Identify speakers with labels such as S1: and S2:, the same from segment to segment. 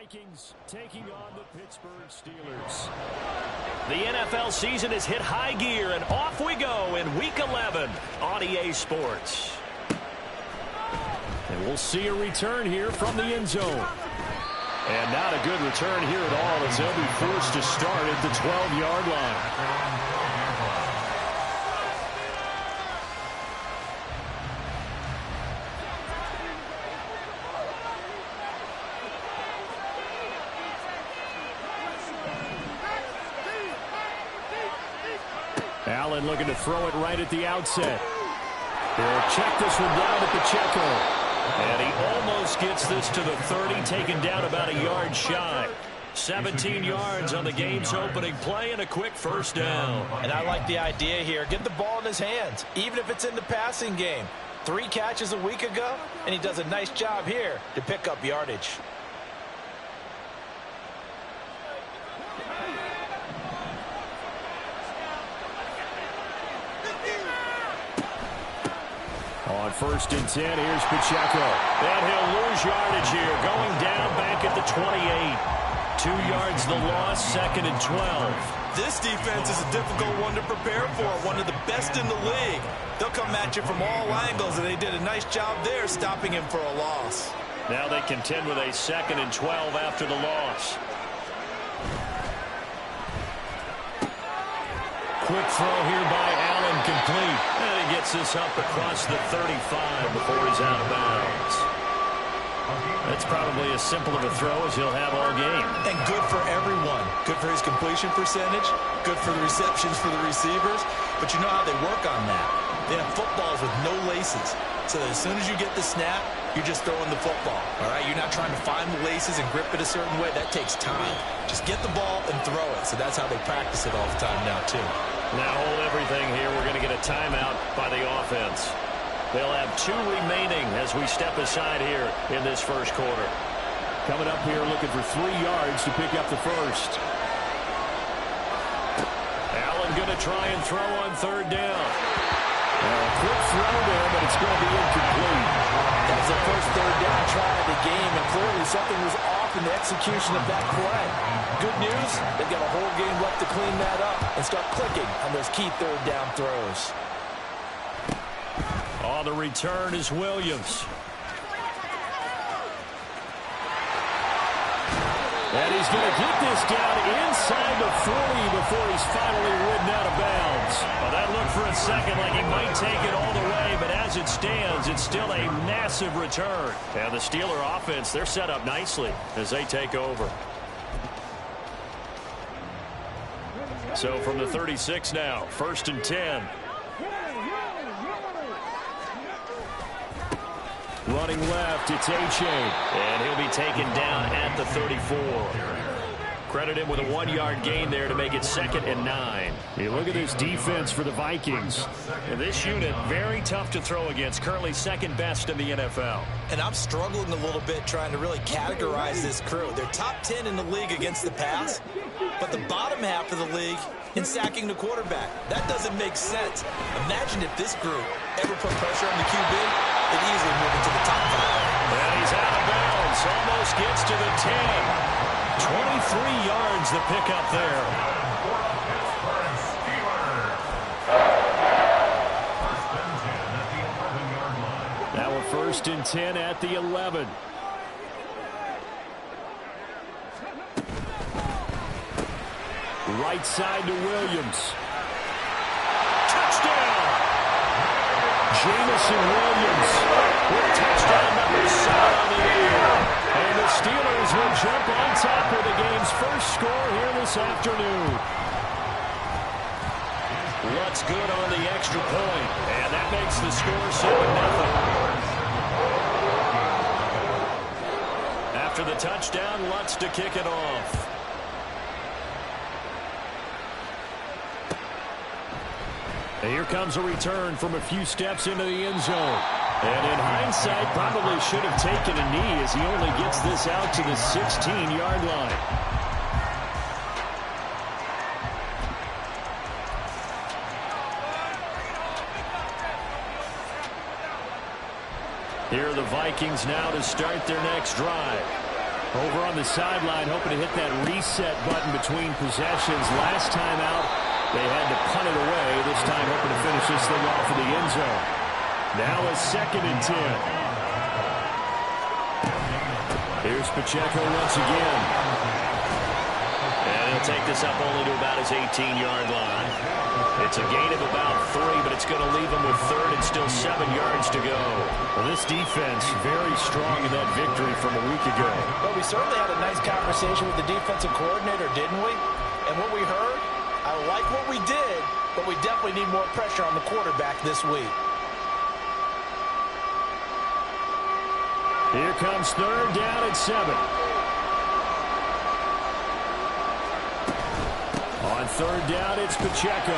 S1: Vikings taking on the Pittsburgh Steelers.
S2: The NFL season has hit high gear, and off we go in Week 11 on EA Sports.
S1: And we'll see a return here from the end zone. And not a good return here at all, as they'll be forced to start at the 12-yard line. Allen looking to throw it right at the outset. He'll check this one down at the checker. And he almost gets this to the 30, taken down about a yard shy. 17 yards on the game's opening play and a quick first down.
S3: And I like the idea here. Get the ball in his hands, even if it's in the passing game. 3 catches a week ago, and he does a nice job here to pick up yardage.
S1: On 1st and 10, here's Pacheco. And he'll lose yardage here, going down back at the 28. 2 yards the loss, 2nd and 12.
S4: This defense is a difficult one to prepare for, one of the best in the league. They'll come at you from all angles, and they did a nice job there stopping him for a loss.
S1: Now they contend with a 2nd and 12 after the loss. Quick throw here by Allen, complete. And he gets this up across the 35 before he's out of bounds. That's probably as simple of a throw as he'll have all game.
S4: And good for everyone. Good for his completion percentage. Good for the receptions for the receivers. But you know how they work on that. They have footballs with no laces. So that as soon as you get the snap, you're just throwing the football. All right? You're not trying to find the laces and grip it a certain way. That takes time. Just get the ball and throw it. So that's how they practice it all the time now, too.
S1: Now hold everything here. We're going to get a timeout by the offense. They'll have 2 remaining as we step aside here in this first quarter. Coming up here looking for 3 yards to pick up the first. Allen going to try and throw on 3rd down. A quick throw there, but it's going to be incomplete.
S3: That was the first 3rd down try of the game, and clearly something was off in the execution of that play. Good news, they've got a whole game left to clean that up and start clicking on those key 3rd down throws.
S1: On the return is Williams. And he's going to get this down inside the 40 before he's finally ridden out of bounds. Well, that looked for a second like he might take it all the way, but as it stands, it's still a massive return. And the Steeler offense, they're set up nicely as they take over. So from the 36 now, 1st and 10. Running left, it's Achane.
S2: And he'll be taken down at the 34. Credit him with a 1-yard gain there to make it 2nd and 9.
S1: Hey, look at this defense for the Vikings.
S2: And this unit, very tough to throw against. Currently 2nd best in the NFL.
S4: And I'm struggling a little bit trying to really categorize this crew. They're top 10 in the league against the pass, but the bottom half of the league in sacking the quarterback. That doesn't make sense. Imagine if this group ever put pressure on the QB, they'd easily move into the top 5.
S1: And he's out of bounds. Almost gets to the 10. 23 yards the pickup there. Now a 1st and 10 at the 11. Right side to Williams. Touchdown! Jamison Williams with touchdown number 7 on the year. And the Steelers will jump on top of the game's first score here this afternoon.
S2: Lutz good on the extra point. And that makes the score 7-0.
S1: After the touchdown, Lutz to kick it off. And here comes a return from a few steps into the end zone. And in hindsight, probably should have taken a knee as he only gets this out to the 16-yard line. Here are the Vikings now to start their next drive. Over on the sideline, hoping to hit that reset button between possessions. Last time out, they had to punt it away. This time, hoping to finish this thing off in the end zone. Now a 2nd and 10. Here's Pacheco once again.
S2: And he'll take this up only to about his 18-yard line. It's a gain of about 3, but it's going to leave him with 3rd and still 7 yards to go.
S1: Well, this defense very strong in that victory from a week ago.
S3: But we certainly had a nice conversation with the defensive coordinator, didn't we? And what we heard, I like what we did, but we definitely need more pressure on the quarterback this week.
S1: Here comes 3rd down and 7. On 3rd down, it's Pacheco.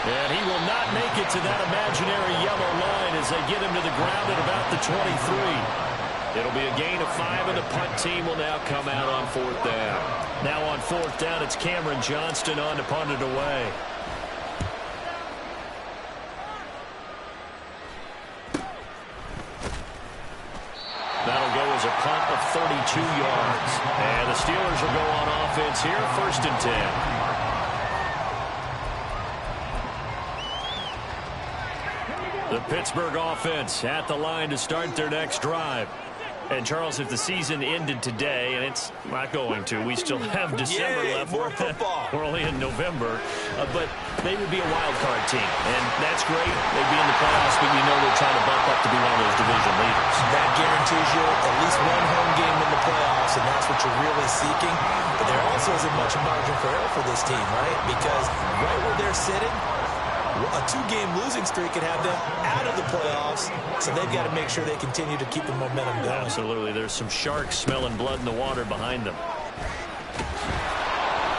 S1: And he will not make it to that imaginary yellow line as they get him to the ground at about the 23.
S2: It'll be a gain of 5, and the punt team will now come out on 4th down.
S1: Now on 4th down, it's Cameron Johnston on to punt it away.
S2: That'll go as a punt of 32 yards. And the Steelers will go on offense here, 1st and 10.
S1: The Pittsburgh offense at the line to start their next drive. And, Charles, if the season ended today, and it's not going to, we still have December left.
S3: More football.
S1: We're only in November. But they would be a wild card team. And that's great. They'd be in the playoffs, but you know they're trying to bump up to be one of those division leaders.
S3: That guarantees you at least one home game in the playoffs, and that's what you're really seeking. But there also isn't much margin for error for this team, right? Because right where they're sitting, a 2-game losing streak could have them out of the playoffs, so they've got to make sure they continue to keep the momentum going.
S1: Absolutely. There's some sharks smelling blood in the water behind them.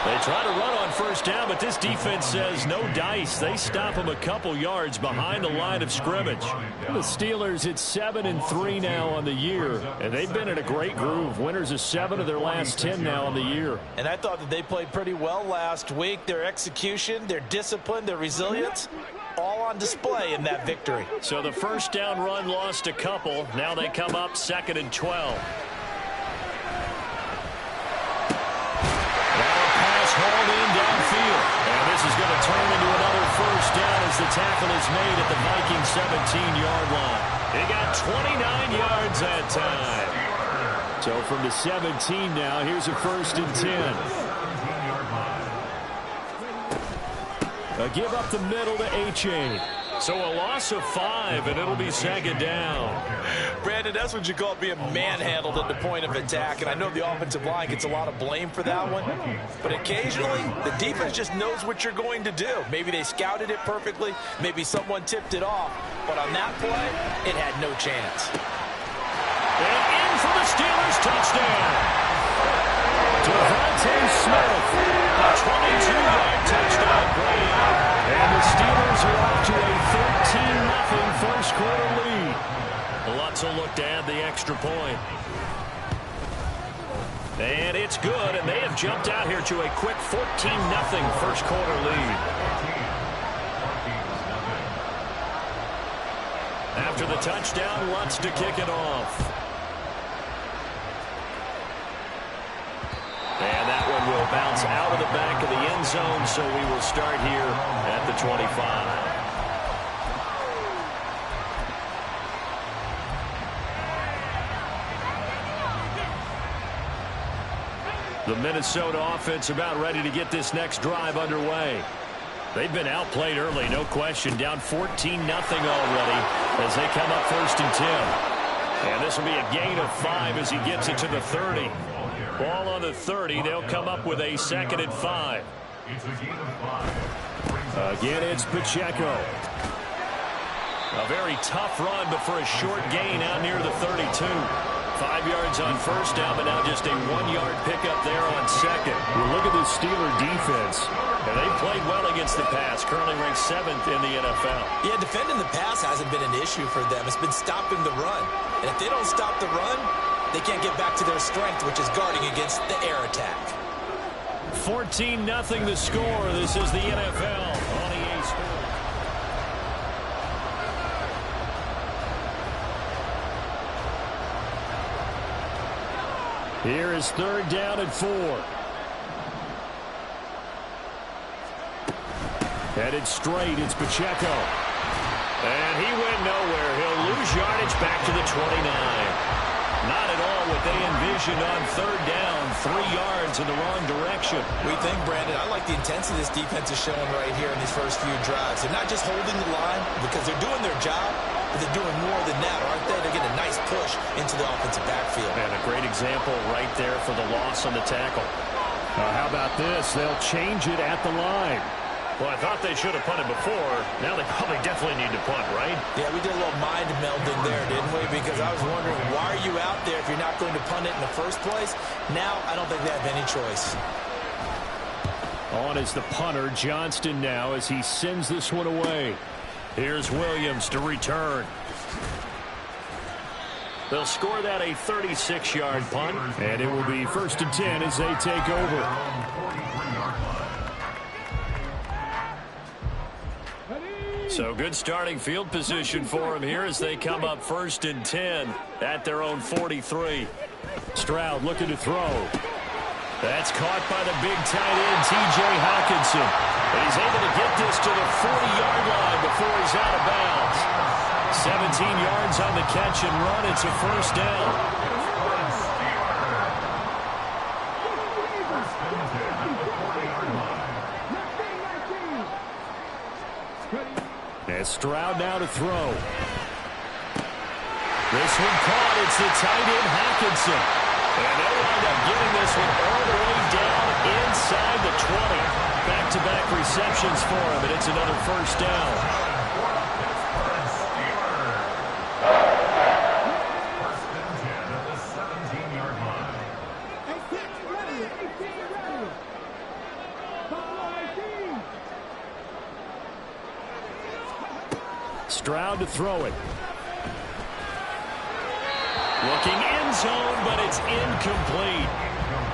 S1: They try to run on 1st down, but this defense says no dice. They stop them a couple yards behind the line of scrimmage. The Steelers, it's 7-3 now on the year, and they've been in a great groove. Winners of 7 of their last 10 now on the year.
S3: And I thought that they played pretty well last week. Their execution, their discipline, their resilience, all on display in that victory.
S1: So the 1st down run lost a couple. Now they come up 2nd and 12. Hauled in downfield. And this is going to turn into another 1st down as the tackle is made at the Vikings 17-yard line. They got 29 yards that time. So from the 17 now, here's a 1st and 10. A give up the middle to H.A. So a loss of 5, and it'll be 2nd down.
S3: Brandon, that's what you call being manhandled at the point of attack. And I know the offensive line gets a lot of blame for that one. But occasionally, the defense just knows what you're going to do. Maybe they scouted it perfectly. Maybe someone tipped it off. But on that play, it had no chance.
S1: And in for the Steelers touchdown. Devontae Smith, a 22-yard touchdown play. And the Steelers are off to a 13-0 first quarter lead. Lots of look to add the extra point. And it's good, and they have jumped out here to a quick 14-0 first quarter lead. After the touchdown, Lutz to kick it off. And that one will bounce out of the back of the end zone, so we will start here at the 25. The Minnesota offense about ready to get this next drive underway. They've been outplayed early, no question. Down 14-0 already as they come up 1st and 10. And this will be a gain of 5 as he gets it to the 30. Ball on the 30. They'll come up with a 2nd and 5. Again, it's Pacheco. A very tough run, but for a short gain out near the 32. 5 yards on 1st down, but now just a 1-yard pickup there on 2nd. Well, look at this Steeler defense. And they played well against the pass, currently ranked 7th in the NFL.
S3: Yeah, defending the pass hasn't been an issue for them. It's been stopping the run. And if they don't stop the run, they can't get back to their strength, which is guarding against the air attack.
S1: 14-0 the score. This is the NFL on EA Sports. Here is 3rd down and 4. Headed straight, it's Pacheco.
S2: And he went nowhere. He'll lose yardage back to the 29. Not at all what they envisioned on 3rd down. 3 yards in the wrong direction.
S3: We think, Brandon, I like the intensity this defense is showing right here in these first few drives. They're not just holding the line because they're doing their job, but they're doing more than that, aren't they? They're getting a nice push into the offensive backfield.
S2: And a great example right there for the loss on the tackle.
S1: How about this? They'll change it at the line.
S2: Well, I thought they should have punted before. Now they probably definitely need to punt, right?
S3: Yeah, we did a little mind melding there, didn't we? Because I was wondering, why are you out there if you're not going to punt it in the first place? Now, I don't think they have any choice.
S1: On is the punter, Johnston now, as he sends this one away.
S2: Here's Williams to return. They'll score that a 36-yard punt.
S1: And it will be 1st and 10 as they take over.
S2: So good starting field position for them here as they come up 1st and 10 at their own 43.
S1: Stroud looking to throw.
S2: That's caught by the big tight end, T.J. Hockenson. And he's able to get this to the 40-yard line before he's out of bounds. 17 yards on the catch and run. It's a 1st down.
S1: As Stroud now to throw. This one caught. It's the tight end, Hockenson.
S2: And they'll wind up getting this one all the way down inside the 20. Back-to-back receptions for him, and it's another 1st down.
S1: Stroud to throw it.
S2: Looking end zone, but it's incomplete.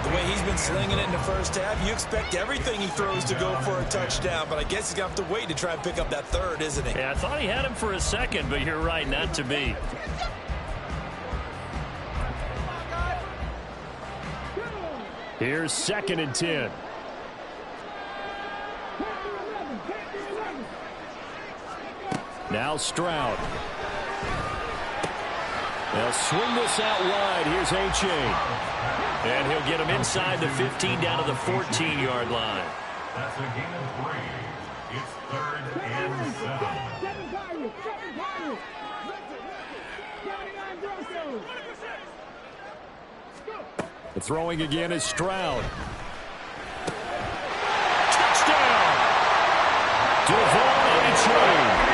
S3: The way he's been slinging it in the first half, you expect everything he throws to go for a touchdown, but I guess he's going to have to wait to try and pick up that 3rd, isn't he?
S2: Yeah, I thought he had him for a second, but you're right, not to be.
S1: Here's 2nd and 10. Now Stroud. They'll swing this out wide. Here's Achane.
S2: And he'll get him inside the 15 down to the 14-yard line.
S5: That's a gain of 3. It's 3rd and 7.
S1: The throwing again is Stroud.
S2: Touchdown!
S1: Devon Achane.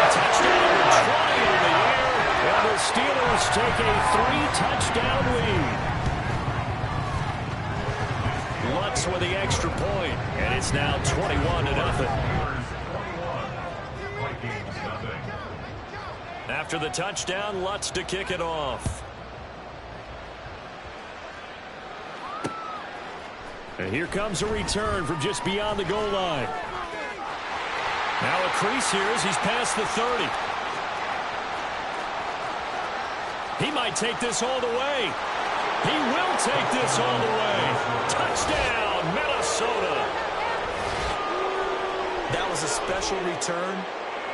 S2: Touchdown number 20 in the air.
S1: And the Steelers take a 3-touchdown lead.
S2: Lutz with the extra point, and it's now 21-0. After the touchdown, Lutz to kick it off.
S1: And here comes a return from just beyond the goal line.
S2: Now a crease here as he's past the 30. He might take this all the way. He will take this all the way. Touchdown, Minnesota.
S3: That was a special return,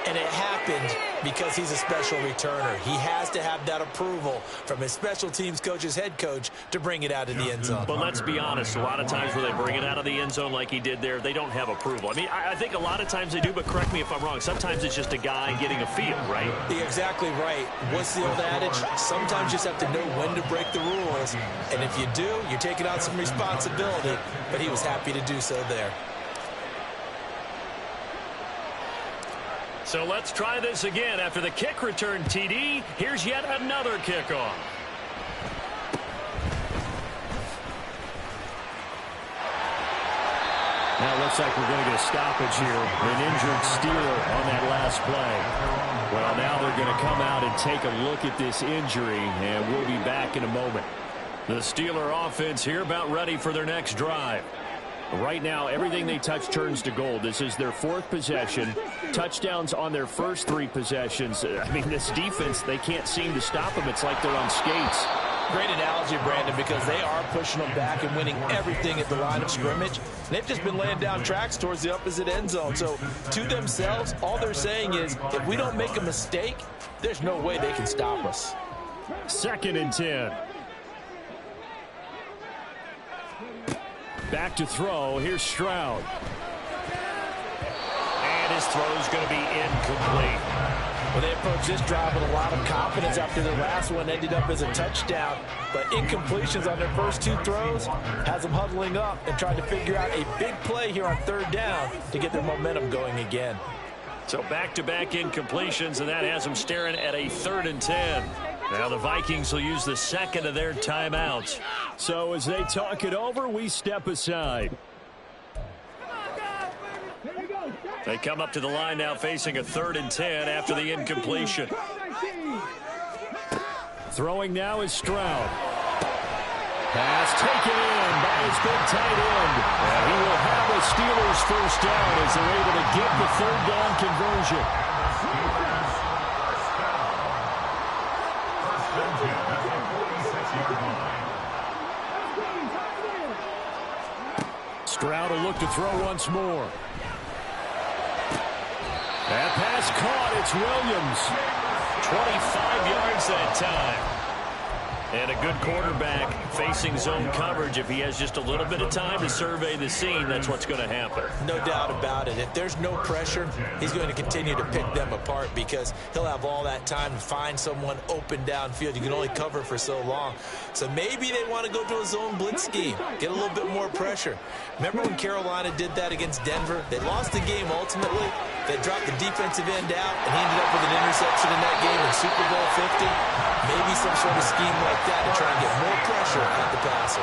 S3: and it happened because he's a special returner. He has to have that approval from his special teams coach's head coach to bring it out of the end zone.
S2: But let's be honest, a lot of times when they bring it out of the end zone like he did there, they don't have approval. I mean, I think a lot of times they do, but correct me if I'm wrong. Sometimes it's just a guy getting a feel, right?
S3: You're exactly right. What's the old adage? Sometimes you just have to know when to break the rules. And if you do, you're taking on some responsibility. But he was happy to do so there.
S2: So let's try this again. After the kick return TD, here's yet another kickoff.
S1: Now it looks like we're going to get a stoppage here. An injured Steeler on that last play. Well, now they're going to come out and take a look at this injury, and we'll be back in a moment.
S2: The Steeler offense here about ready for their next drive.
S1: Right now, everything they touch turns to gold. This is their 4th possession. Touchdowns on their first 3 possessions. I mean, this defense, they can't seem to stop them. It's like they're on skates.
S3: Great analogy, Brandon, because they are pushing them back and winning everything at the line of scrimmage. They've just been laying down tracks towards the opposite end zone. So to themselves, all they're saying is, if we don't make a mistake, there's no way they can stop us.
S1: 2nd and 10. Back to throw. Here's Stroud.
S2: And his throw is going to be incomplete.
S3: Well, they approached this drive with a lot of confidence after their last one ended up as a touchdown. But incompletions on their first 2 throws has them huddling up and trying to figure out a big play here on 3rd down to get their momentum going again.
S2: So back-to-back incompletions, and that has them staring at a 3rd and 10. Now the Vikings will use the 2nd of their timeouts.
S1: So as they talk it over, we step aside.
S2: They come up to the line now facing a 3rd and 10 after the incompletion.
S1: Throwing now is Stroud. Pass taken in by his big tight end. And he will have a Steelers first down as they're able to get the 3rd down conversion. Stroud will look to throw once more. That pass caught. It's Williams.
S2: 25 yards that time. And a good quarterback facing zone coverage. If he has just a little bit of time to survey the scene, that's what's going to happen.
S3: No doubt about it. If there's no pressure, he's going to continue to pick them apart because he'll have all that time to find someone open downfield. You can only cover for so long. So maybe they want to go to a zone blitz scheme, get a little bit more pressure. Remember when Carolina did that against Denver? They lost the game ultimately. They dropped the defensive end out, and he ended up with an interception in that game in Super Bowl 50. Maybe some sort of scheme like that to try and get more pressure at the passer.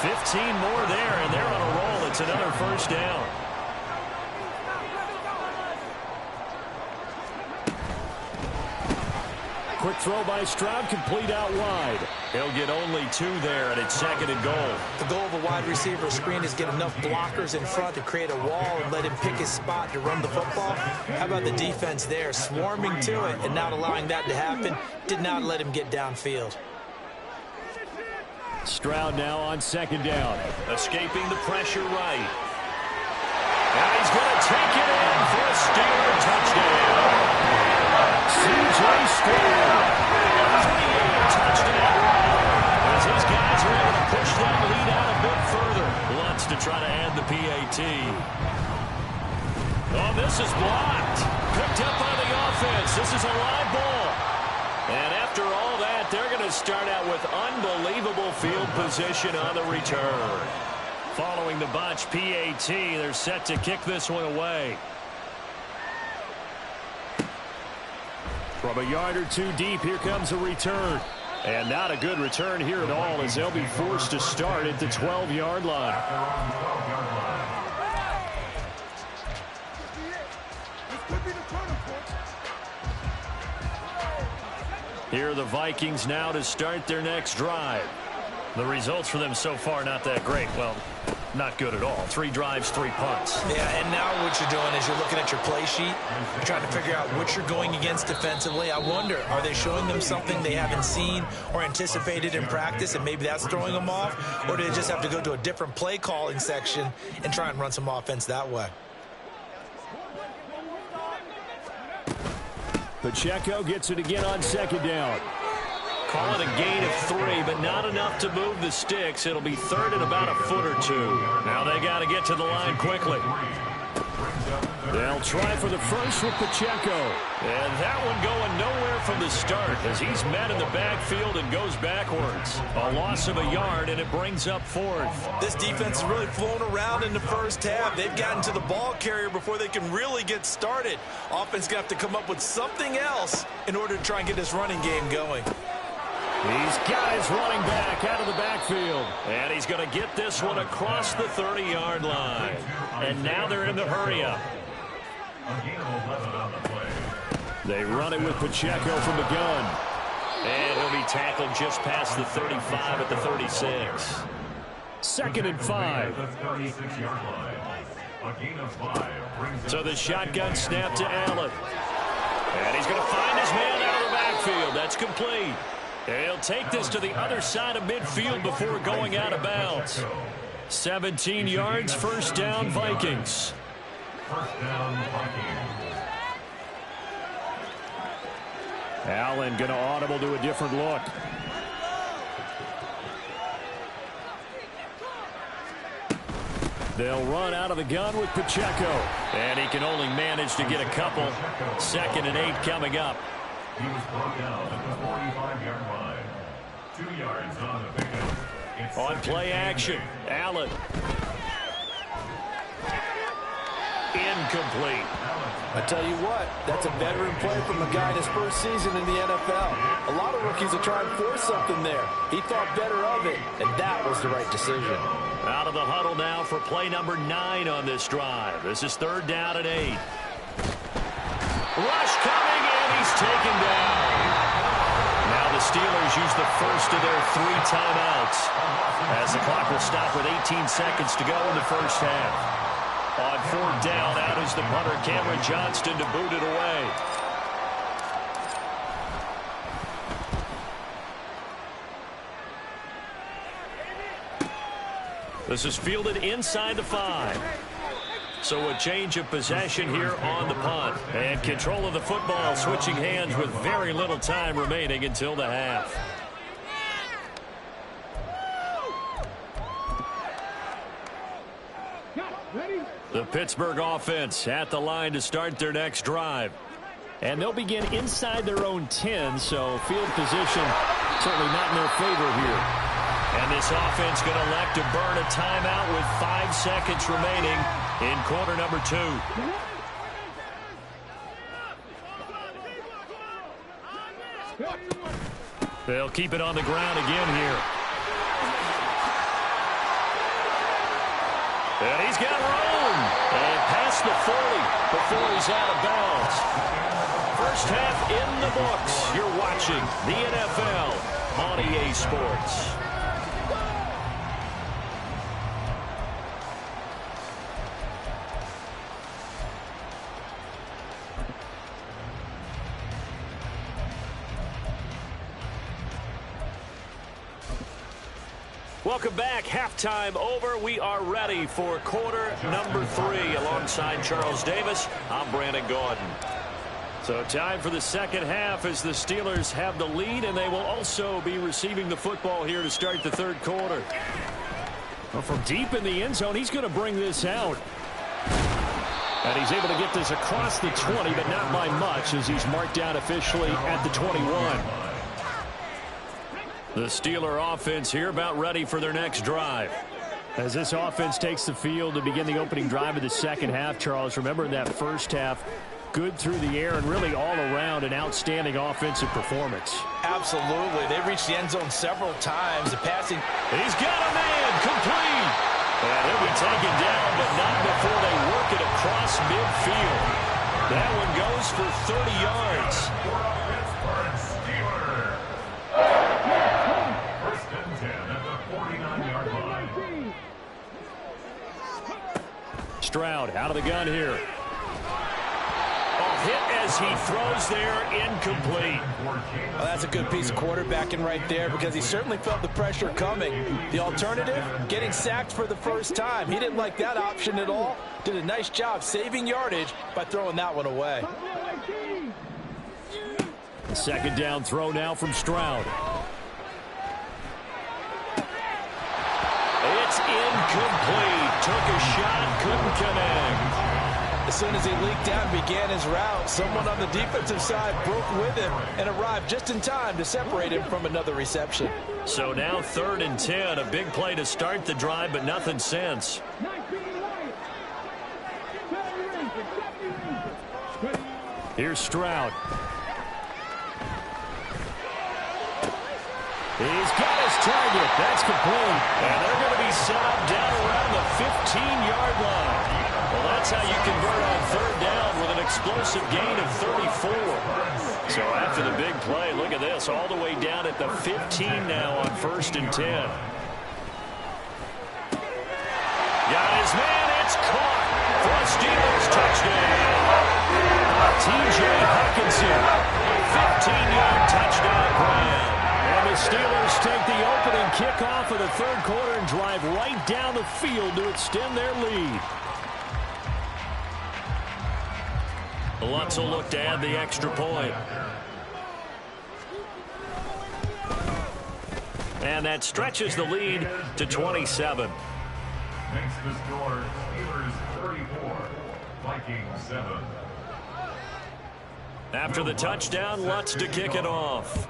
S2: 15 more there, and they're on a roll. It's another first down.
S1: Quick throw by Stroud, complete out wide.
S2: He'll get only 2 there, and it's 2nd and goal.
S3: The goal of a wide receiver screen is get enough blockers in front to create a wall and let him pick his spot to run the football. How about the defense there, swarming to it and not allowing that to happen? Did not let him get downfield.
S1: Stroud now on 2nd down.
S2: Escaping the pressure right. And he's going to take it in for a Steeler touchdown.
S1: C.J. Stroud.
S2: 3-yard touchdown run. As his guys are able to push that lead out a bit further. Wants to try to add the PAT. Oh, this is blocked. Picked up by the offense. This is a live ball. And after all that, they're going to start out with unbelievable field position on the return. Following the botch PAT, they're set to kick this one away.
S1: From a yard or 2 deep, here comes a return. And not a good return here at all as they'll be forced to start at the 12-yard line. Here are the Vikings now to start their next drive. The results for them so far not that great. Well, not good at all. 3 drives, 3 punts.
S3: Yeah, and now what you're doing is you're looking at your play sheet. You're trying to figure out what you're going against defensively. I wonder, are they showing them something they haven't seen or anticipated in practice, and maybe that's throwing them off? Or do they just have to go to a different play calling section and try and run some offense that way?
S1: Pacheco gets it again on 2nd down.
S2: Call it a gain of 3, but not enough to move the sticks. It'll be 3rd and about a foot or 2. Now they got to get to the line quickly.
S1: They'll try for the first with Pacheco.
S2: And that one going nowhere from the start as he's met in the backfield and goes backwards. A loss of a yard, and it brings up 4th.
S3: This defense has really flown around in the first half. They've gotten to the ball carrier before they can really get started. Offense going to have to come up with something else in order to try and get this running game going.
S1: He's got his running back out of the backfield.
S2: And he's going to get this one across the 30-yard line. And now they're in the hurry-up.
S1: They run it with Pacheco from the gun.
S2: And he'll be tackled just past the 35 at the 36.
S1: 2nd and 5.
S2: So the shotgun snap to Allen. And he's going to find his man out of the backfield. That's complete.
S1: He'll take this to the other side of midfield before going out of bounds. 17 yards, first down, Vikings.
S5: First down, Vikings.
S1: Allen going to audible to a different look. They'll run out of the gun with Pacheco. And he can only manage to get a couple. 2nd and 8 coming up.
S5: He was brought down at the 45-yard line. 2 yards on the pickup.
S1: On play action, Allen. Incomplete.
S3: I tell you what, that's a veteran play from a guy in his first season in the NFL. A lot of rookies will try and force something there. He thought better of it, and that was the right decision.
S1: Out of the huddle now for play number 9 on this drive. This is 3rd down and 8. Rush coming, and he's taken down. Now the Steelers use the first of their 3 timeouts as the clock will stop with 18 seconds to go in the first half. On 4th down, out is the punter, Cameron Johnston, to boot it away. This is fielded inside the 5. So a change of possession here on the punt. And control of the football, switching hands with very little time remaining until the half. The Pittsburgh offense at the line to start their next drive. And they'll begin inside their own 10, so field position certainly not in their favor here. And this offense going to elect to burn a timeout with 5 seconds remaining in quarter number 2. They'll keep it on the ground again here. And he's got room. And past the 40 before he's out of bounds. First half in the books. You're watching the NFL on EA Sports. Welcome back. Halftime over. We are ready for quarter number 3. Alongside Charles Davis, I'm Brandon Gordon. So time for the second half as the Steelers have the lead, and they will also be receiving the football here to start the third quarter. Well, from deep in the end zone, he's going to bring this out. And he's able to get this across the 20, but not by much as he's marked down officially at the 21. The Steeler offense here about ready for their next drive. As this offense takes the field to begin the opening drive of the second half, Charles, remember in that first half, good through the air and really all around an outstanding offensive performance.
S3: Absolutely. They reached the end zone several times. The passing.
S1: He's got a man complete. And he'll be taken down, but not before they work it across midfield. That one goes for 30 yards. Stroud out of the gun here. Hit as he throws there, incomplete.
S3: Well, that's a good piece of quarterbacking right there because he certainly felt the pressure coming. The alternative, getting sacked for the first time. He didn't like that option at all. Did a nice job saving yardage by throwing that one away.
S1: Second down throw now from Stroud. It's incomplete. Took a shot, couldn't connect.
S3: As soon as he leaked out and began his route, someone on the defensive side broke with him and arrived just in time to separate him from another reception.
S1: So now 3rd and 10, a big play to start the drive, but nothing since. Here's Stroud. He's got his target. That's complete. And they're going to be set up down around the 15-yard line. Well, that's how you convert on 3rd down with an explosive gain of 34. So after the big play, look at this, all the way down at the 15 now on 1st and 10. Got his man, it's caught for a Steelers touchdown. T.J. Hockenson, 15-yard touchdown grab. And kickoff of the third quarter and drive right down the field to extend their lead.
S2: Lutz will look to add the extra point. And that stretches the lead to 27.
S5: Makes the score Steelers 34, Vikings 7.
S2: After the touchdown, Lutz to kick it off.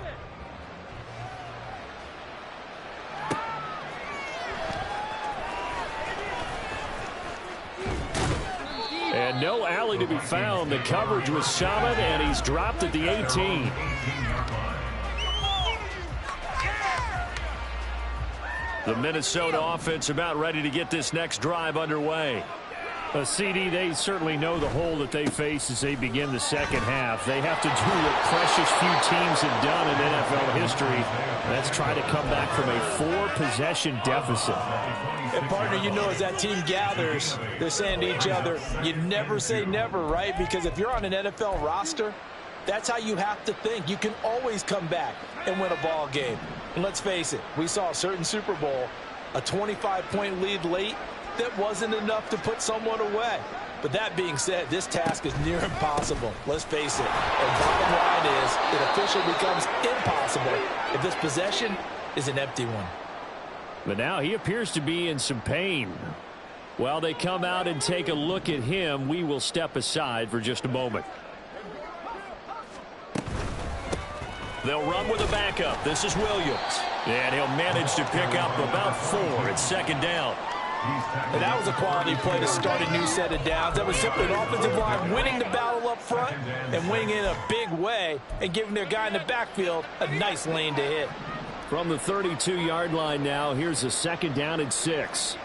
S1: And no alley to be found. The coverage was solid, and he's dropped at the 18.
S2: The Minnesota offense about ready to get this next drive underway.
S1: CD, they certainly know the hole that they face as they begin the second half. They have to do what precious few teams have done in NFL history. That's try to come back from a 4-possession deficit.
S3: And, partner, you know as that team gathers, they're saying to each other, you never say never, right? Because if you're on an NFL roster, that's how you have to think. You can always come back and win a ball game. And let's face it, we saw a certain Super Bowl, a 25-point lead late, that wasn't enough to put someone away. But that being said, this task is near impossible. Let's face it. And bottom line is, it officially becomes impossible if this possession is an empty one.
S1: But now he appears to be in some pain. While they come out and take a look at him, we will step aside for just a moment.
S2: They'll run with a backup. This is Williams. And he'll manage to pick up about 4 at second down.
S3: And that was a quality play to start a new set of downs. That was simply an offensive line winning the battle up front and winning in a big way and giving their guy in the backfield a nice lane to hit.
S1: From the 32-yard line now, here's a second down and 6.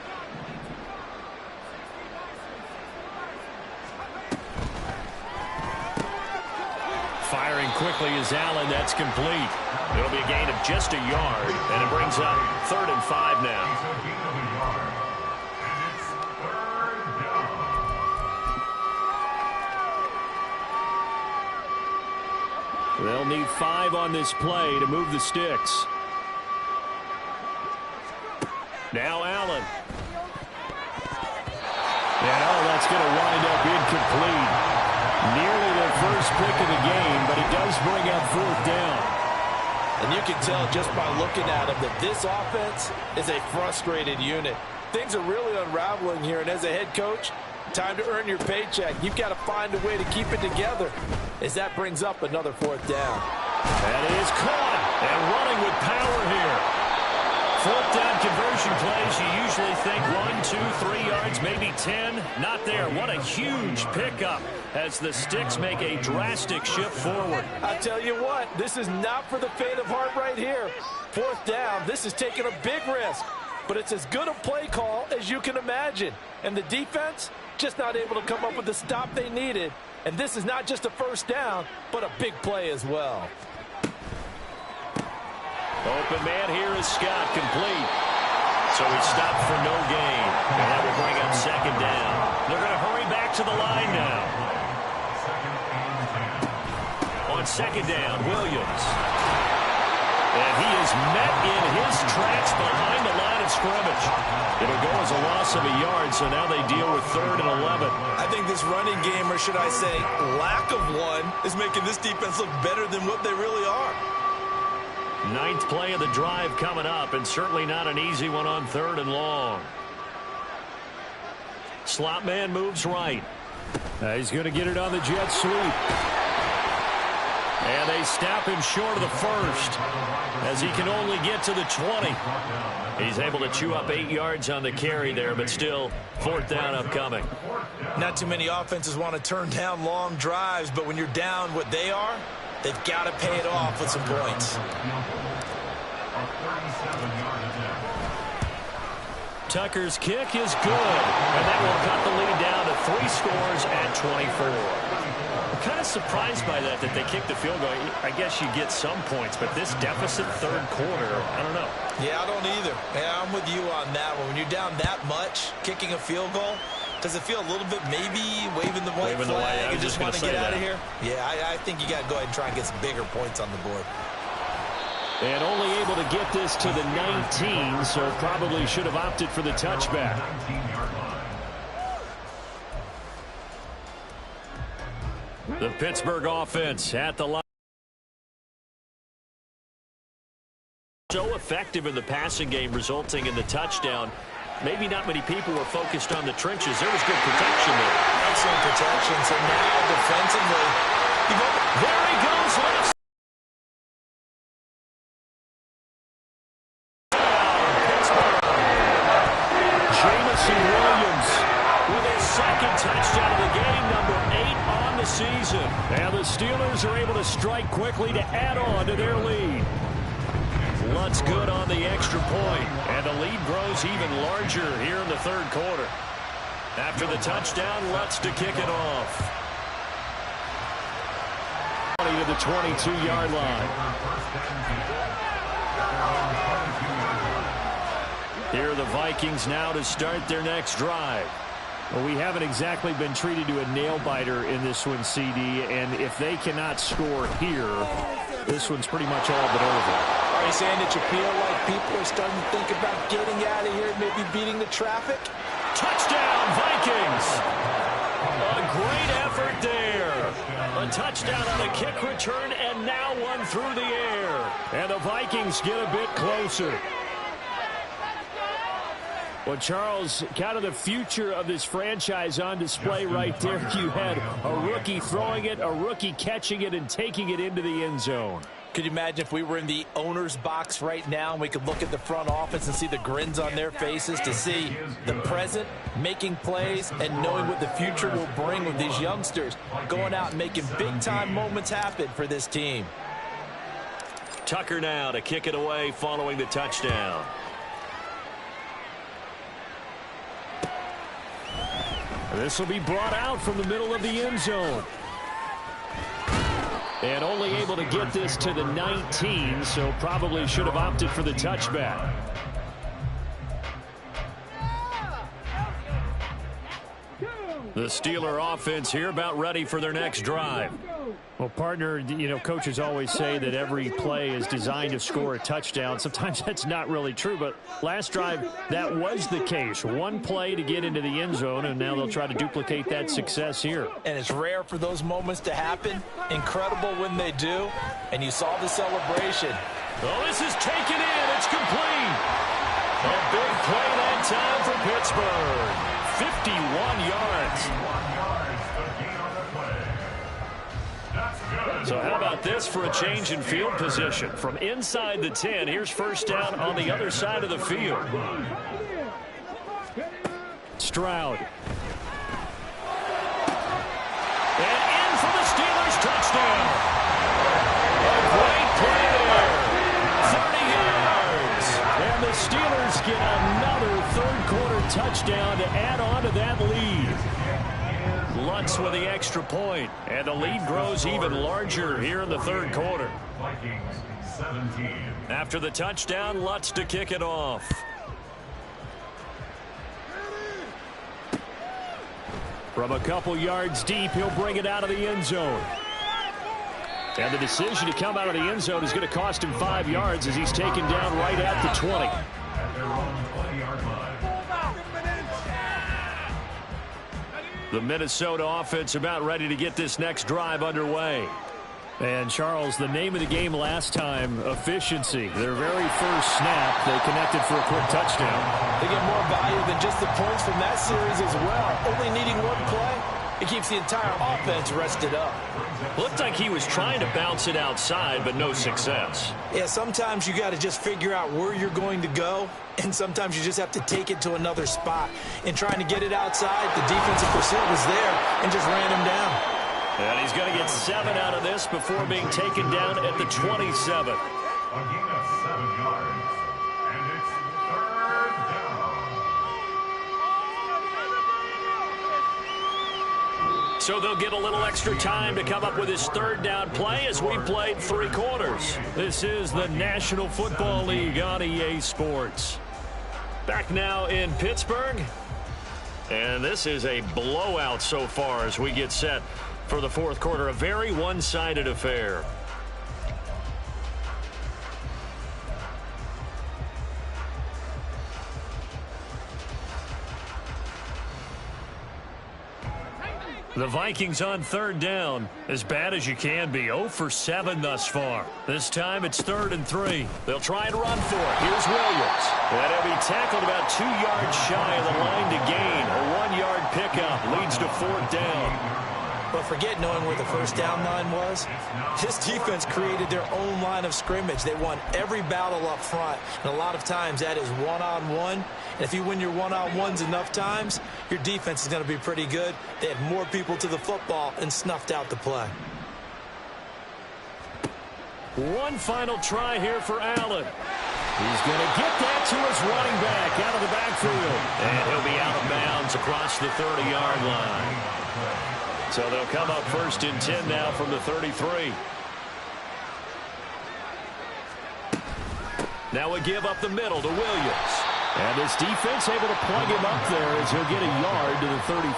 S2: Firing quickly is Allen. That's complete. It'll be a gain of just a yard, and it brings up 3rd and 5 now.
S1: They'll need 5 on this play to move the sticks. Now Allen. And that's going to wind up incomplete. Nearly their first pick of the game, but it does bring up 4th down.
S3: And you can tell just by looking at him that this offense is a frustrated unit. Things are really unraveling here, and as a head coach, time to earn your paycheck. You've got to find a way to keep it together as that brings up another 4th down.
S1: That is caught and running with power here.
S2: 4th down conversion plays, you usually think 1, 2, 3 yards, maybe 10. Not there. What a huge pickup as the sticks make a drastic shift forward.
S3: I tell you what, this is not for the faint of heart right here. 4th down, this is taking a big risk. But it's as good a play call as you can imagine. And the defense just not able to come up with the stop they needed. And this is not just a first down, but a big play as well.
S2: Open man here is Scott, complete. So he stopped for no gain. And that will bring up 2nd down. They're going to hurry back to the line now. On 2nd down, Williams. And he is met in his tracks behind the line of scrimmage. It'll go as a loss of a yard, so now they deal with 3rd and 11.
S4: I think this running game, or should I say lack of one, is making this defense look better than what they really are.
S2: 9th play of the drive coming up, and certainly not an easy one on 3rd and long. Slot man moves right.
S1: He's going to get it on the jet sweep.
S2: And they stop him short of the 1st as he can only get to the 20. He's able to chew up 8 yards on the carry there, but still 4th down upcoming.
S4: Not too many offenses want to turn down long drives, but when you're down what they are, they've got to pay it off with some points.
S2: Tucker's kick is good, and that will cut the lead down to 3 scores at 24. I'm kind of surprised by that they kicked the field goal. I guess you get some points, but this deficit 3rd quarter, I don't know.
S4: Yeah, I don't either. Yeah, I'm with you on that one. When you're down that much, kicking a field goal, does it feel a little bit maybe waving the white flag and just want to get out of here? Yeah, I think you got to go ahead and try and get some bigger points on the board.
S1: And only able to get this to the 19, so probably should have opted for the touchback.
S5: 19-yard line.
S1: The Pittsburgh offense at the line. So effective in the passing game, resulting in the touchdown. Maybe not many people were focused on the trenches. There was good protection there.
S3: Excellent protection. So now defensively,
S1: there he goes. Left. Jamison Williams with his second touchdown of the game, number 8 on the season. And the Steelers are able to strike quickly to add on to their lead. Lutz good on the extra point, and the lead grows even larger here in the third quarter. After the touchdown, Lutz to kick it off. To the 22-yard line. Here are the Vikings now to start their next drive. Well, we haven't exactly been treated to a nail-biter in this one, CD, and if they cannot score here, this one's pretty much all but over.
S3: Are you saying that you feel like people are starting to think about getting out of here, maybe beating the traffic?
S1: Touchdown, Vikings! A great effort there. A touchdown on the kick return, and now one through the air. And the Vikings get a bit closer. Well, Charles, kind of the future of this franchise on display right there. You had a rookie throwing it, a rookie catching it, and taking it into the end zone.
S3: Could you imagine if we were in the owner's box right now and we could look at the front office and see the grins on their faces, to see the present, making plays, and knowing what the future will bring with these youngsters going out and making big-time moments happen for this team.
S1: Tucker now to kick it away following the touchdown. This will be brought out from the middle of the end zone. And only able to get this to the 19, so probably should have opted for the touchback. The Steeler offense here about ready for their next drive. Well, partner, you know, coaches always say that every play is designed to score a touchdown. Sometimes that's not really true, but last drive, that was the case. One play to get into the end zone, and now they'll try to duplicate that success here.
S3: And it's rare for those moments to happen. Incredible when they do. And you saw the celebration.
S1: Oh, this is taken in. It's complete. A big play that time for Pittsburgh. 51 yards. So how about this for a change in field position? From inside the 10, here's first down on the other side of the field. Stroud. And in for the Steelers touchdown. A great play there. 30 yards. And the Steelers get another third-quarter touchdown to add on to that lead. Lutz with the extra point, and the lead grows even larger here in the third quarter.
S5: Vikings 17.
S1: After the touchdown, Lutz to kick it off. From a couple yards deep, he'll bring it out of the end zone. And the decision to come out of the end zone is going to cost him 5 yards as he's taken down right at the 20.
S5: At their own 20-yard line.
S1: The Minnesota offense about ready to get this next drive underway. And, Charles, the name of the game last time, efficiency. Their very first snap, they connected for a quick touchdown.
S3: They get more value than just the points from that series as well. Only needing one play, it keeps the entire offense rested up.
S1: Looked like he was trying to bounce it outside, but no success.
S3: Yeah, sometimes you got to just figure out where you're going to go, and sometimes you just have to take it to another spot. And trying to get it outside, the defensive pursuit was there and just ran him down.
S1: And he's going to get 7 out of this before being taken down at the 27.
S5: A gain of 7 yards. And it's third down.
S1: So they'll get a little extra time to come up with his third down play as we played 3 quarters. This is the National Football League on EA Sports. Back now in Pittsburgh. And this is a blowout so far as we get set for the fourth quarter. A very one-sided affair. The Vikings on third down, as bad as you can be, 0 for 7 thus far. This time it's 3rd and 3. They'll try and run for it. Here's Williams. And he'll be tackled about 2 yards shy of the line to gain. A 1-yard pickup leads to 4th down.
S3: But forget knowing where the first down line was. This defense created their own line of scrimmage. They won every battle up front. And a lot of times that is one-on-one. And if you win your one-on-ones enough times, your defense is going to be pretty good. They had more people to the football and snuffed out the play.
S1: One final try here for Allen. He's going to get that to his running back out of the backfield. And he'll be out of bounds across the 30-yard line. So they'll come up 1st and 10 now from the 33. Now a give up the middle to Williams. And this defense able to plug him up there as he'll get a yard to the 35.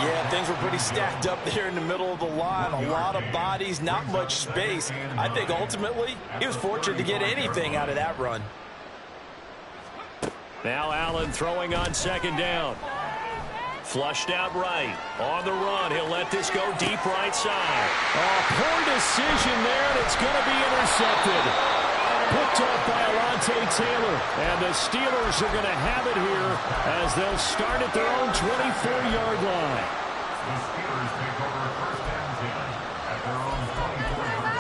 S3: Yeah, things were pretty stacked up there in the middle of the line. A lot of bodies, not much space. I think ultimately he was fortunate to get anything out of that run.
S1: Now Allen throwing on 2nd down. Flushed out right. On the run, he'll let this go deep right side. Oh, poor decision there, and it's going to be intercepted. Picked up by Alontae Taylor. And the Steelers are going to have it here as they'll start at their own 24-yard line.
S5: The Steelers take over 1st and 10 at their own 24-yard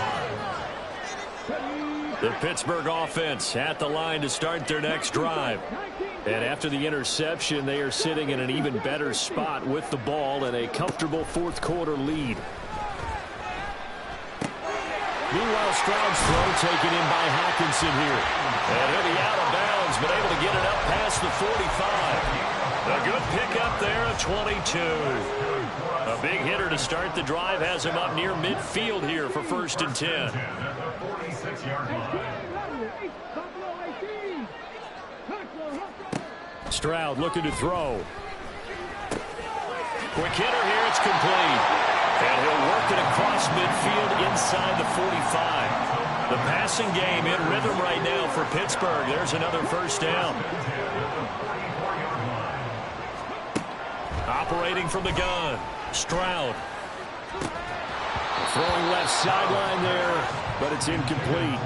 S5: line.
S1: The Pittsburgh offense at the line to start their next drive. And after the interception, they are sitting in an even better spot with the ball and a comfortable 4th quarter lead. Meanwhile, Stroud's throw taken in by Hockenson here. And he'll be out of bounds, but able to get it up past the 45. A good pickup there at 22. A big hitter to start the drive has him up near midfield here for 1st and 10.
S5: At the 46-yard line.
S1: Stroud looking to throw. Quick hitter here, it's complete. And he'll work it across midfield inside the 45. The passing game in rhythm right now for Pittsburgh. There's another 1st down. Operating from the gun, Stroud. Throwing left sideline there, but it's incomplete.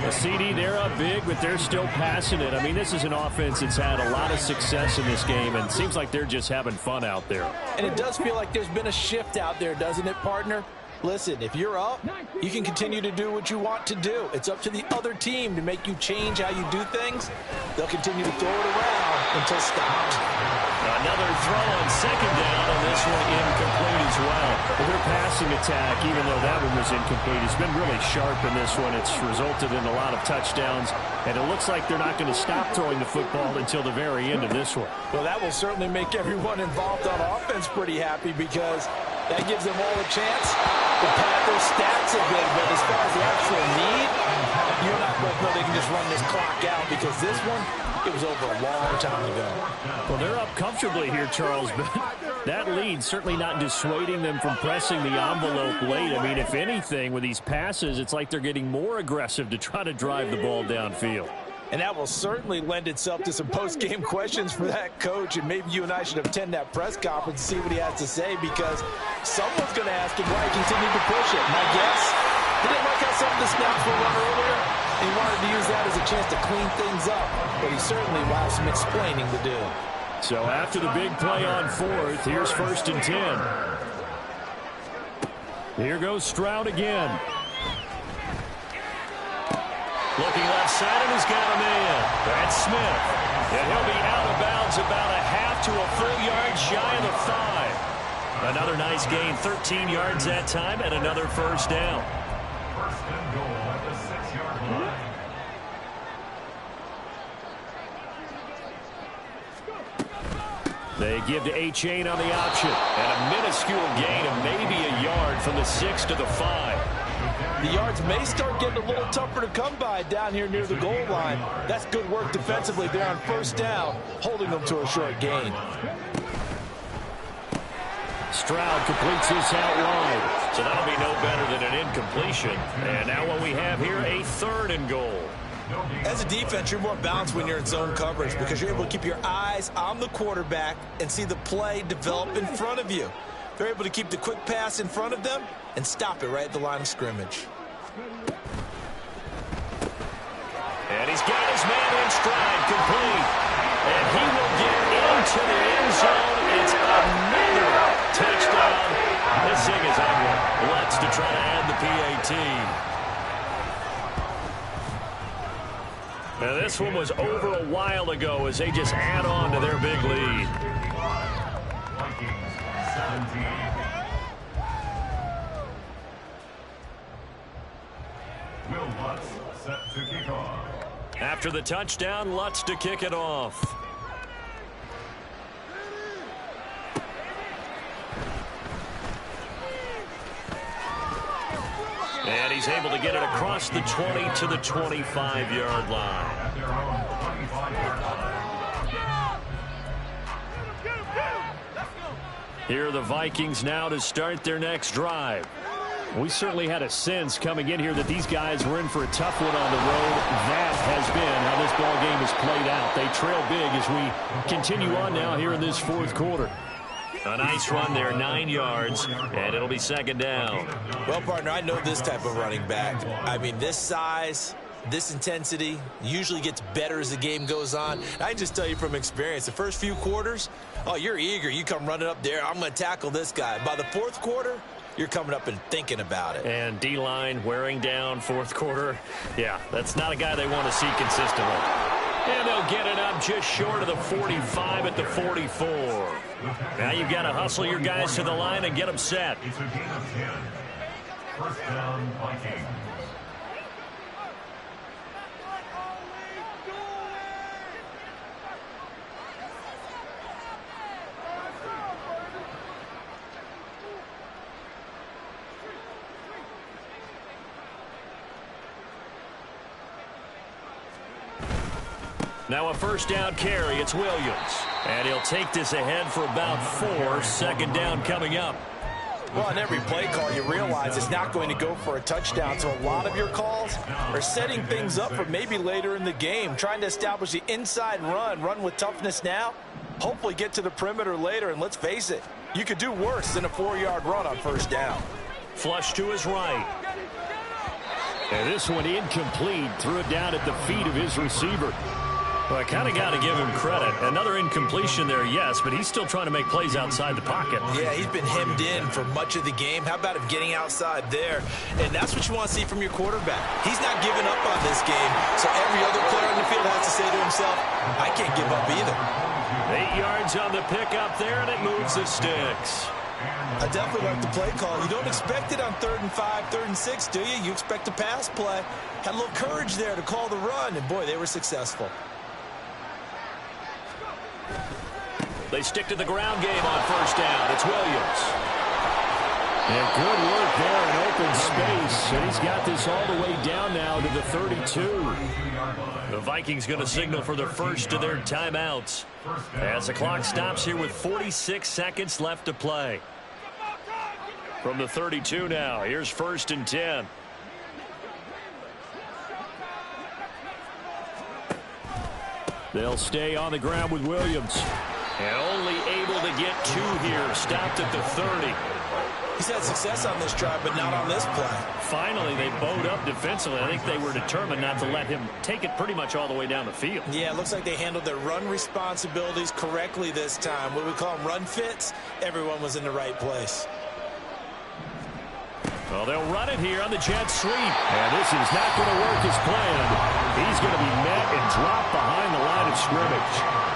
S1: A CD, they're up big, but they're still passing it. I mean, this is an offense that's had a lot of success in this game, and it seems like they're just having fun out there.
S3: And it does feel like there's been a shift out there, doesn't it, partner? Listen, if you're up, you can continue to do what you want to do. It's up to the other team to make you change how you do things. They'll continue to throw it around until stopped.
S1: Another throw on 2nd down, and this one incomplete as well. Their passing attack, even though that one was incomplete, has been really sharp in this one. It's resulted in a lot of touchdowns, and it looks like they're not going to stop throwing the football until the very end of this one.
S3: Well, that will certainly make everyone involved on offense pretty happy because that gives them all a chance to pad their stats a bit. But as far as the actual need, you and I both know they can just run this clock out because this one, it was over a long time ago.
S1: Well, they're up comfortably here, Charles, but that lead certainly not dissuading them from pressing the envelope late. I mean, if anything, with these passes, it's like they're getting more aggressive to try to drive the ball downfield.
S3: And that will certainly lend itself to some post-game questions for that coach. And maybe you and I should attend that press conference and see what he has to say because someone's going to ask him why he continued to push it. My guess, he didn't like how some of the snaps were run earlier. And he wanted to use that as a chance to clean things up. But he certainly will have some explaining to do.
S1: So after the big play on 4th, here's 1st and 10. Here goes Stroud again. Looking left side, and he's got him in. That's Smith. And he'll be out of bounds about a half to a full yard shy of the 5. Another nice gain, 13 yards that time, and another 1st down.
S5: 1st and goal at the 6-yard line.
S1: They give to A-Chain on the option. And a minuscule gain of maybe a yard from the 6 to the 5.
S3: The yards may start getting a little tougher to come by down here near the goal line. That's good work defensively there on 1st down, holding them to a short gain.
S1: Stroud completes this out wide. So that'll be no better than an incompletion. And now what we have here, a 3rd and goal.
S4: As a defense, you're more balanced when you're in zone coverage because you're able to keep your eyes on the quarterback and see the play develop in front of you. They're able to keep the quick pass in front of them and stop it right at the line of scrimmage.
S1: And he's got his man in stride, complete. And he will get into the end zone. It's another touchdown. This thing is on Lutz to try to add the PAT. Now this one was over a while ago as they just add on to their big lead.
S5: Vikings 17. Will Lutz set to kick off.
S1: After the touchdown, Lutz to kick it off. And he's able to get it across the 20 to the 25-yard line.
S5: At their own 25-yard line.
S1: Here are the Vikings now to start their next drive. We certainly had a sense coming in here that these guys were in for a tough one on the road. That has been how this ball game has played out. They trail big as we continue on now here in this fourth quarter. A nice run there, 9 yards, and it'll be second down.
S4: Well, partner, I know this type of running back. I mean, this size, this intensity usually gets better as the game goes on. I can just tell you from experience, the first few quarters, oh, you're eager. You come running up there, I'm going to tackle this guy. By the fourth quarter, you're coming up and thinking about it.
S1: And D-line wearing down fourth quarter. Yeah, that's not a guy they want to see consistently. And they'll get it up just short of the 45 at the 44. Now you've got to hustle your guys to the line and get them set.
S5: It's a gain of 10. First down, Vikings.
S1: Now a first down carry. It's Williams. And he'll take this ahead for about 4. Second down coming up.
S3: Well, on every play call, you realize it's not going to go for a touchdown. So a lot of your calls are setting things up for maybe later in the game, trying to establish the inside run with toughness now, hopefully get to the perimeter later. And let's face it, you could do worse than a 4-yard run on first down.
S1: Flush to his right. And this one incomplete. Threw it down at the feet of his receiver. Well, I kind of got to give him credit. Another incompletion there, yes, but he's still trying to make plays outside the pocket.
S4: Yeah, he's been hemmed in for much of the game. How about him getting outside there? And that's what you want to see from your quarterback. He's not giving up on this game, so every other player on the field has to say to himself, I can't give up either.
S1: 8 yards on the pickup there, and it moves the sticks.
S4: I definitely like the play call. You don't expect it on 3rd and 5, 3rd and 6, do you? You expect a pass play. Had a little courage there to call the run, and boy, they were successful.
S1: They stick to the ground game on first down. It's Williams. And good work there in open space. And he's got this all the way down now to the 32. The Vikings going to signal for the first of their timeouts as the clock stops here with 46 seconds left to play. From the 32 now, here's 1st and 10. They'll stay on the ground with Williams. And only able to get 2 here. Stopped at the 30.
S4: He's had success on this drive, but not on this play.
S1: Finally, they bowed up defensively. I think they were determined not to let him take it pretty much all the way down the field.
S4: Yeah, it looks like they handled their run responsibilities correctly this time. What we call them run fits, everyone was in the right place.
S1: Well, they'll run it here on the jet sweep. And this is not going to work as planned. He's going to be met and dropped behind the line of scrimmage.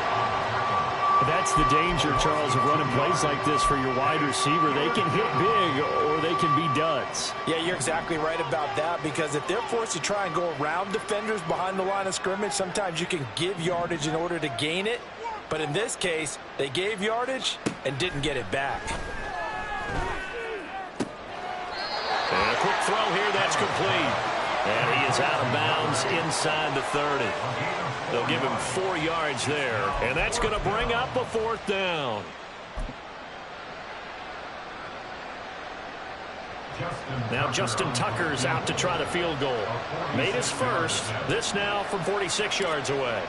S1: That's the danger, Charles, of running plays like this for your wide receiver. They can hit big or they can be duds.
S3: Yeah, you're exactly right about that, because if they're forced to try and go around defenders behind the line of scrimmage, sometimes you can give yardage in order to gain it. But in this case, they gave yardage and didn't get it back.
S1: And a quick throw here, that's complete. And he is out of bounds inside the 30. They'll give him 4 yards there. And that's going to bring up a 4th down. Now Justin Tucker's out to try the field goal. Made his first. This now from 46 yards away.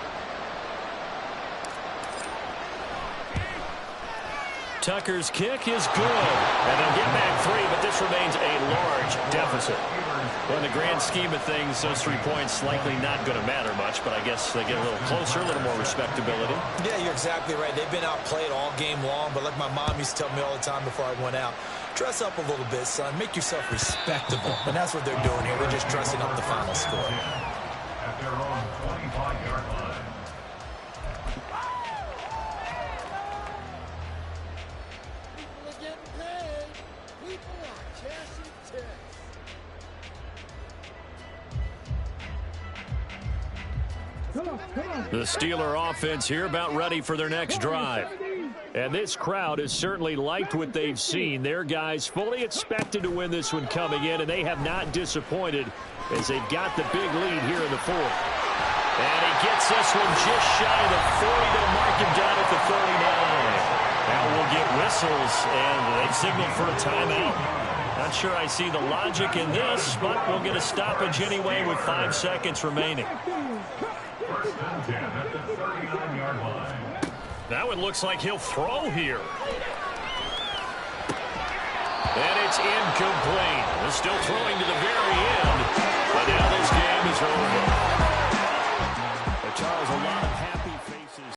S1: Tucker's kick is good. And they'll get back 3, but this remains a large deficit. Well, in the grand scheme of things, those 3 points likely not going to matter much, but I guess they get a little closer, a little more respectability.
S3: Yeah, you're exactly right. They've been outplayed all game long, but like my mom used to tell me all the time before I went out, dress up a little bit, son. Make yourself respectable. And that's what they're doing here. They're just dressing up the final score.
S5: At their own 25-yard line.
S1: The Steeler offense here about ready for their next drive. And this crowd has certainly liked what they've seen. Their guys fully expected to win this one coming in, and they have not disappointed as they've got the big lead here in the 4th. And he gets this one just shy of the 40 to mark him down at the 39. Now we'll get whistles, and they've signaled for a timeout. Not sure I see the logic in this, but we'll get a stoppage anyway with 5 seconds remaining.
S5: First and 10 at the 39-yard line.
S1: Now it looks like he'll throw here. And it's incomplete. They're still throwing to the very end.